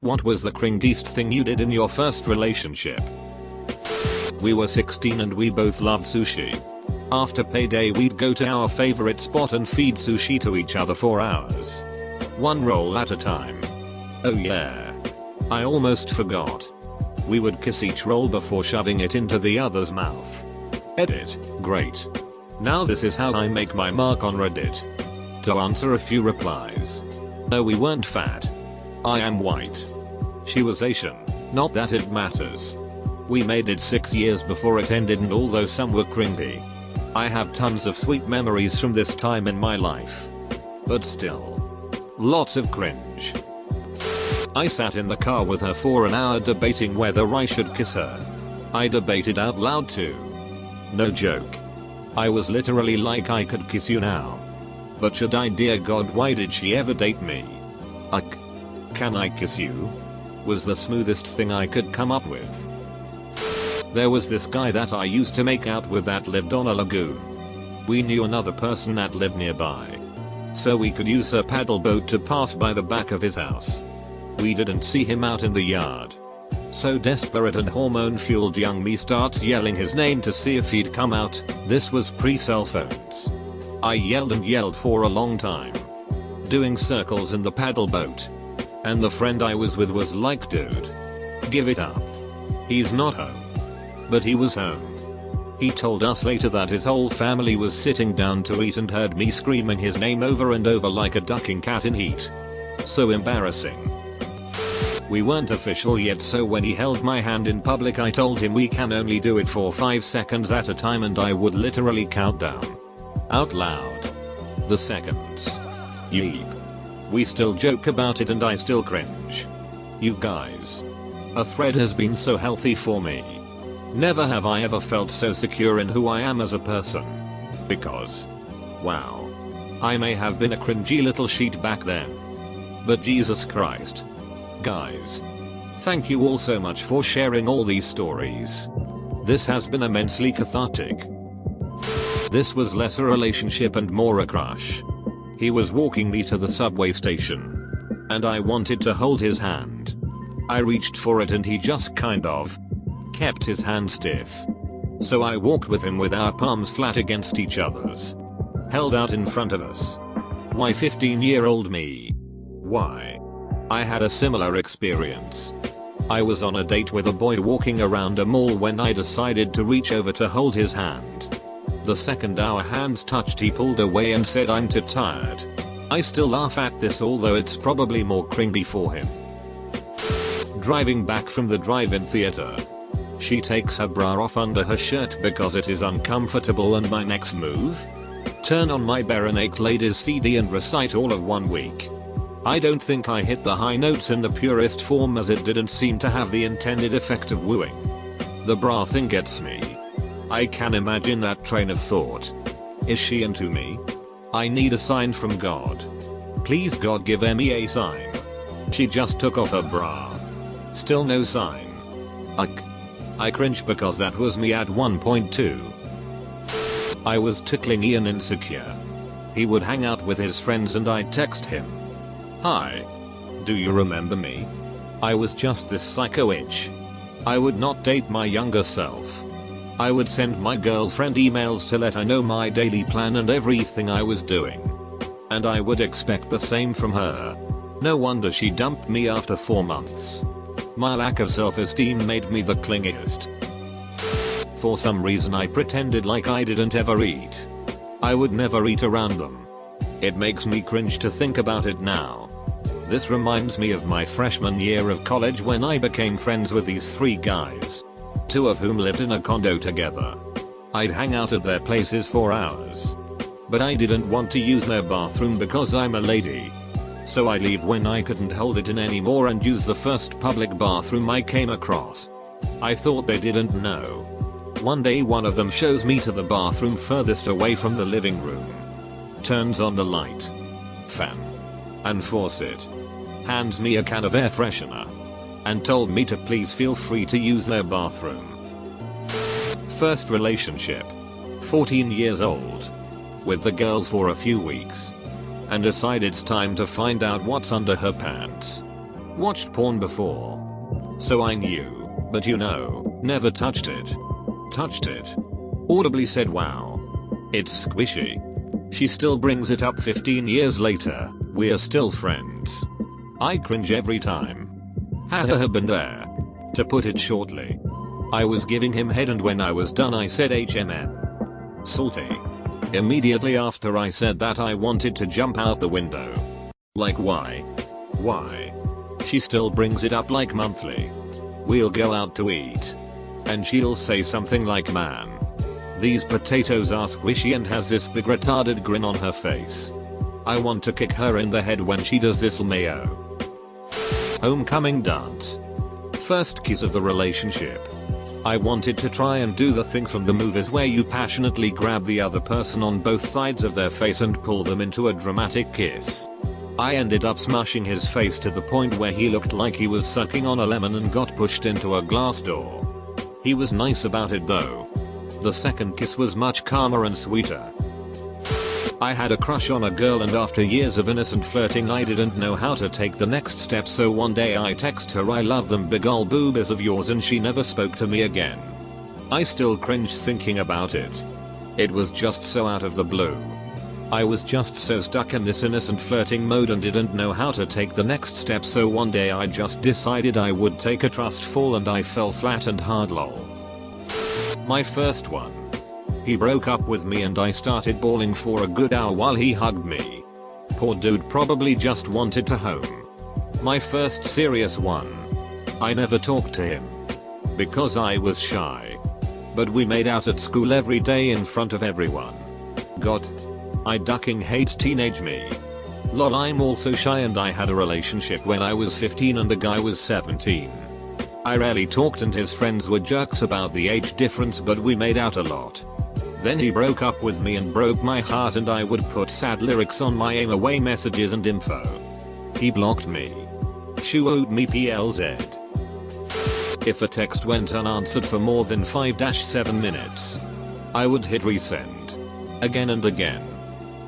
What was the cringiest thing you did in your first relationship? We were 16 and we both loved sushi. After payday we'd go to our favorite spot and feed sushi to each other for hours. One roll at a time. Oh yeah. I almost forgot. We would kiss each roll before shoving it into the other's mouth. Edit. Great. Now this is how I make my mark on Reddit. To answer a few replies. No, we weren't fat. I am white. She was Asian. Not that it matters. We made it 6 years before it ended, and although some were cringy, I have tons of sweet memories from this time in my life. But still. Lots of cringe. I sat in the car with her for an hour debating whether I should kiss her. I debated out loud too. No joke. I was literally like, I could kiss you now. But should I? Dear God, why did she ever date me? Can I kiss you? Was the smoothest thing I could come up with. There was this guy that I used to make out with that lived on a lagoon. We knew another person that lived nearby, so we could use a paddle boat to pass by the back of his house. We didn't see him out in the yard. So desperate and hormone fueled young me starts yelling his name to see if he'd come out. This was pre-cell phones. I yelled and yelled for a long time, doing circles in the paddle boat. And the friend I was with was like, dude, give it up. He's not home. But he was home. He told us later that his whole family was sitting down to eat and heard me screaming his name over and over like a ducking cat in heat. So embarrassing. We weren't official yet, so when he held my hand in public I told him we can only do it for 5 seconds at a time, and I would literally count down out loud the seconds. Yeep. We still joke about it and I still cringe. You guys. A thread has been so healthy for me. Never have I ever felt so secure in who I am as a person. Because, wow, I may have been a cringy little sheet back then. But Jesus Christ. Guys. Thank you all so much for sharing all these stories. This has been immensely cathartic. This was less a relationship and more a crush. He was walking me to the subway station, and I wanted to hold his hand. I reached for it and he just kind of kept his hand stiff. So I walked with him with our palms flat against each other's, held out in front of us. Why 15-year-old me? Why? I had a similar experience. I was on a date with a boy walking around a mall when I decided to reach over to hold his hand. The second our hands touched he pulled away and said, I'm too tired. I still laugh at this, although it's probably more cringy for him. Driving back from the drive-in theater. She takes her bra off under her shirt because it is uncomfortable, and my next move? Turn on my Barenaked Ladies CD and recite all of 1 week. I don't think I hit the high notes in the purest form, as it didn't seem to have the intended effect of wooing. The bra thing gets me. I can imagine that train of thought. Is she into me? I need a sign from God. Please God, give me a sign. She just took off her bra. Still no sign. I cringe because that was me at 1.2. I was tickling Ian insecure. He would hang out with his friends and I'd text him. Hi. Do you remember me? I was just this psycho itch. I would not date my younger self. I would send my girlfriend emails to let her know my daily plan and everything I was doing. And I would expect the same from her. No wonder she dumped me after 4 months. My lack of self-esteem made me the clingiest. For some reason I pretended like I didn't ever eat. I would never eat around them. It makes me cringe to think about it now. This reminds me of my freshman year of college when I became friends with these 3 guys. 2 of whom lived in a condo together. I'd hang out at their places for hours. But I didn't want to use their bathroom because I'm a lady. So I leave when I couldn't hold it in anymore and use the first public bathroom I came across. I thought they didn't know. One day one of them shows me to the bathroom furthest away from the living room. Turns on the light, fan, and faucet. Hands me a can of air freshener. And told me to please feel free to use their bathroom. First relationship. 14 years old. With the girl for a few weeks. And decide it's time to find out what's under her pants. Watched porn before. So I knew, but you know, never touched it. Touched it. Audibly said wow. It's squishy. She still brings it up 15 years later, we're still friends. I cringe every time. Haha, been there. To put it shortly. I was giving him head and when I was done I said HMM. Salty. Immediately after I said that I wanted to jump out the window. Like why? Why? She still brings it up like monthly. We'll go out to eat. And she'll say something like man. These potatoes are squishy and has this big retarded grin on her face. I want to kick her in the head when she does this mayo. Homecoming dance. First kiss of the relationship. I wanted to try and do the thing from the movies where you passionately grab the other person on both sides of their face and pull them into a dramatic kiss. I ended up smashing his face to the point where he looked like he was sucking on a lemon and got pushed into a glass door. He was nice about it though. The second kiss was much calmer and sweeter. I had a crush on a girl and after years of innocent flirting I didn't know how to take the next step, so one day I text her I love them big ol' boobies of yours and she never spoke to me again. I still cringe thinking about it. It was just so out of the blue. I was just so stuck in this innocent flirting mode and didn't know how to take the next step, so one day I just decided I would take a trust fall and I fell flat and hard lol. My first one. He broke up with me and I started bawling for a good hour while he hugged me. Poor dude probably just wanted to home. My first serious one. I never talked to him. Because I was shy. But we made out at school every day in front of everyone. God. I ducking hate teenage me. Lol, I'm also shy and I had a relationship when I was 15 and the guy was 17. I rarely talked and his friends were jerks about the age difference, but we made out a lot. Then he broke up with me and broke my heart and I would put sad lyrics on my aim away messages and info. He blocked me. Shooed me PLZ. If a text went unanswered for more than 5-7 minutes, I would hit resend. Again and again.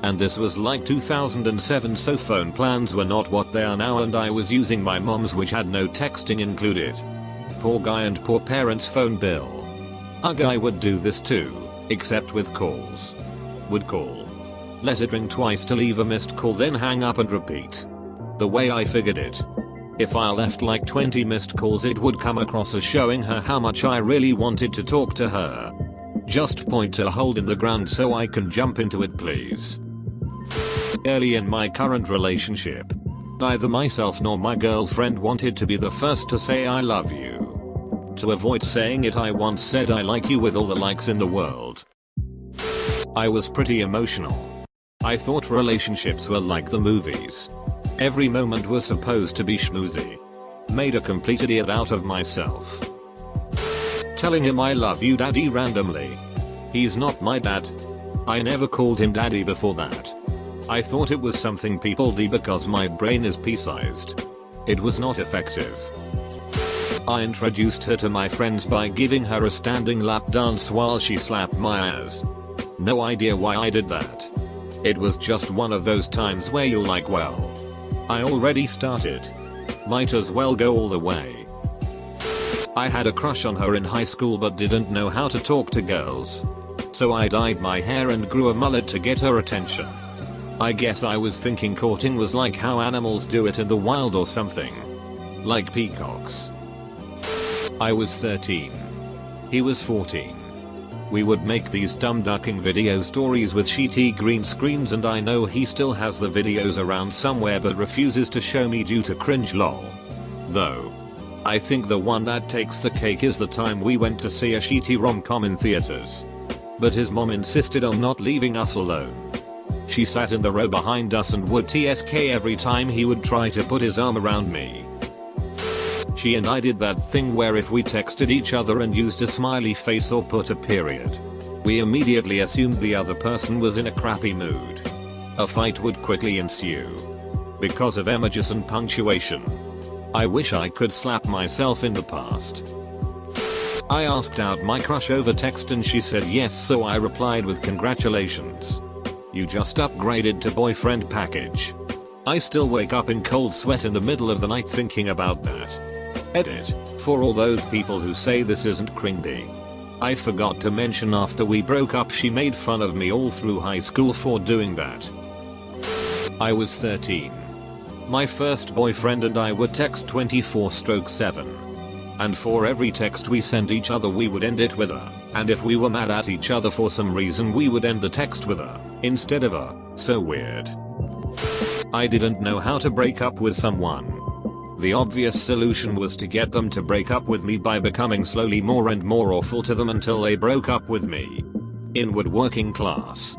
And this was like 2007, so phone plans were not what they are now and I was using my mom's, which had no texting included. Poor guy and poor parents' phone bill. A guy would do this too. Except with calls. Would call. Let it ring twice to leave a missed call, then hang up and repeat. The way I figured it. If I left like 20 missed calls it would come across as showing her how much I really wanted to talk to her. Just point a hole in the ground so I can jump into it please. Early in my current relationship. Neither myself nor my girlfriend wanted to be the first to say I love you. To avoid saying it I once said I like you with all the likes in the world. I was pretty emotional. I thought relationships were like the movies. Every moment was supposed to be schmoozy. Made a complete idiot out of myself. Telling him I love you daddy randomly. He's not my dad. I never called him daddy before that. I thought it was something people do because my brain is pea-sized. It was not effective. I introduced her to my friends by giving her a standing lap dance while she slapped my ass. No idea why I did that. It was just one of those times where you're like, well, I already started. Might as well go all the way. I had a crush on her in high school but didn't know how to talk to girls. So I dyed my hair and grew a mullet to get her attention. I guess I was thinking courting was like how animals do it in the wild or something. Like peacocks. I was 13. He was 14. We would make these dumb ducking video stories with shitty green screens and I know he still has the videos around somewhere but refuses to show me due to cringe lol. Though. I think the one that takes the cake is the time we went to see a shitty rom-com in theaters. But his mom insisted on not leaving us alone. She sat in the row behind us and would TSK every time he would try to put his arm around me. She and I did that thing where if we texted each other and used a smiley face or put a period, we immediately assumed the other person was in a crappy mood. A fight would quickly ensue. Because of emojis and punctuation. I wish I could slap myself in the past. I asked out my crush over text and she said yes, so I replied with congratulations. You just upgraded to boyfriend package. I still wake up in cold sweat in the middle of the night thinking about that. Edit. For all those people who say this isn't cringy. I forgot to mention after we broke up she made fun of me all through high school for doing that. I was 13. My first boyfriend and I would text 24/7. And for every text we sent each other we would end it with a, and if we were mad at each other for some reason we would end the text with a, instead of a. So weird. I didn't know how to break up with someone. The obvious solution was to get them to break up with me by becoming slowly more and more awful to them until they broke up with me. Inward working class.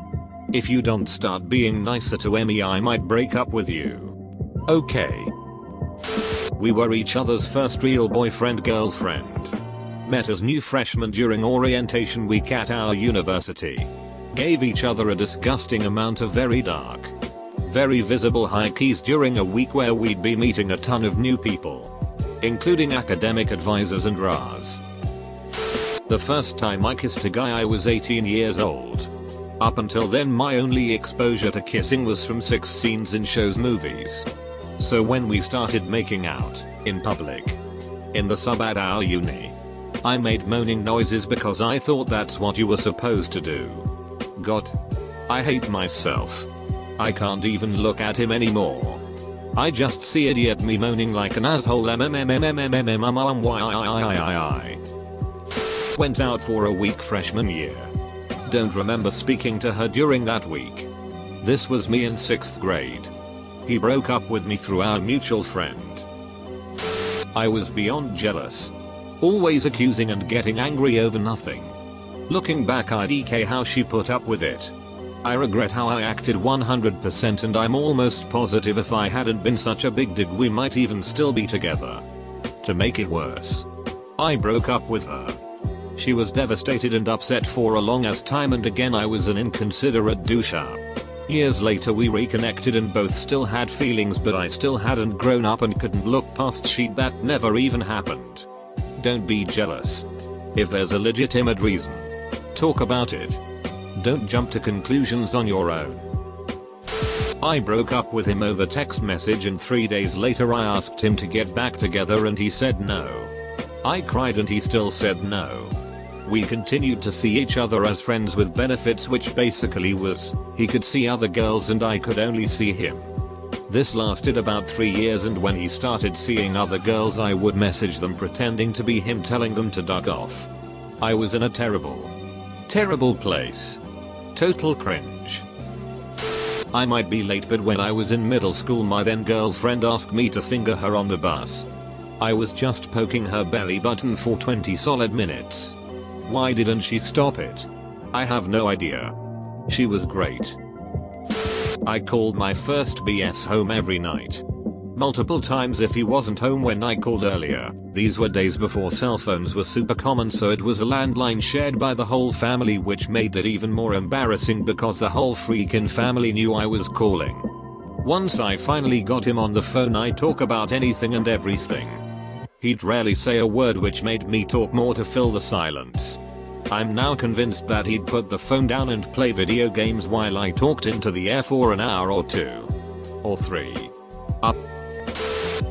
If you don't start being nicer to me I might break up with you. Okay. We were each other's first real boyfriend-girlfriend. Met as new freshmen during orientation week at our university. Gave each other a disgusting amount of very dark, very visible high keys during a week where we'd be meeting a ton of new people, including academic advisors and RAs. The first time I kissed a guy I was 18 years old. Up until then my only exposure to kissing was from sex scenes in shows movies. So when we started making out, in public, in the sub at our uni, I made moaning noises because I thought that's what you were supposed to do. God. I hate myself. I can't even look at him anymore. I just see idiot me moaning like an asshole. Went out for a week freshman year. Don't remember speaking to her during that week. This was me in 6th grade. He broke up with me through our mutual friend. I was beyond jealous. Always accusing and getting angry over nothing. Looking back I'd EK how she put up with it. I regret how I acted 100% and I'm almost positive if I hadn't been such a big dig we might even still be together. To make it worse, I broke up with her. She was devastated and upset for a long ass time and again I was an inconsiderate douche-up. Years later we reconnected and both still had feelings but I still hadn't grown up and couldn't look past shit that never even happened. Don't be jealous. If there's a legitimate reason, talk about it. Don't jump to conclusions on your own. I broke up with him over text message and 3 days later I asked him to get back together and he said no. I cried and he still said no. We continued to see each other as friends with benefits, which basically was, he could see other girls and I could only see him. This lasted about 3 years and when he started seeing other girls I would message them pretending to be him telling them to duck off. I was in a terrible place. Total cringe. I might be late but when I was in middle school my then girlfriend asked me to finger her on the bus. I was just poking her belly button for 20 solid minutes. Why didn't she stop it? I have no idea. She was great. I called my first BS home every night. Multiple times if he wasn't home when I called earlier. These were days before cell phones were super common so it was a landline shared by the whole family which made it even more embarrassing because the whole freaking family knew I was calling. Once I finally got him on the phone I'd talk about anything and everything. He'd rarely say a word which made me talk more to fill the silence. I'm now convinced that he'd put the phone down and play video games while I talked into the air for an hour or 2. Or 3.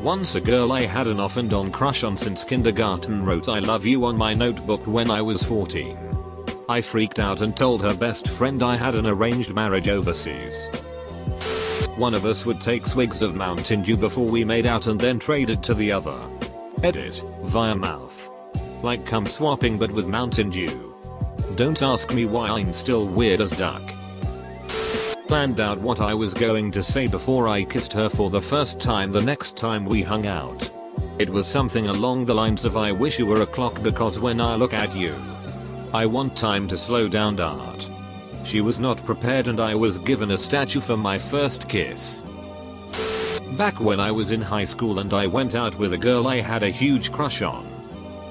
Once a girl I had an off and on crush on since kindergarten wrote I love you on my notebook when I was 14. I freaked out and told her best friend I had an arranged marriage overseas. One of us would take swigs of Mountain Dew before we made out and then trade it to the other. Edit, via mouth. Like cum swapping but with Mountain Dew. Don't ask me why I'm still weird as duck. Planned out what I was going to say before I kissed her for the first time the next time we hung out. It was something along the lines of I wish you were a clock because when I look at you, I want time to slow down. Dart. She was not prepared and I was given a statue for my first kiss. Back when I was in high school and I went out with a girl I had a huge crush on.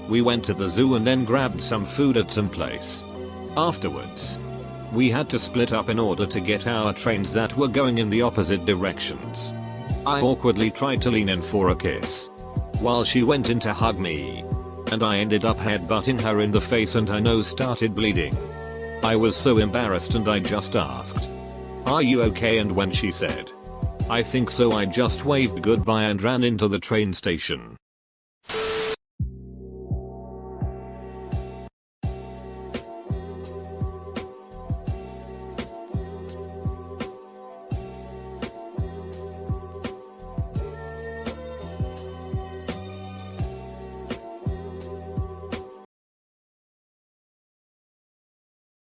We went to the zoo and then grabbed some food at some place. Afterwards, we had to split up in order to get our trains that were going in the opposite directions. I awkwardly tried to lean in for a kiss, while she went in to hug me, and I ended up headbutting her in the face and her nose started bleeding. I was so embarrassed and I just asked, "Are you okay?" and when she said, I think so. I just waved goodbye and ran into the train station.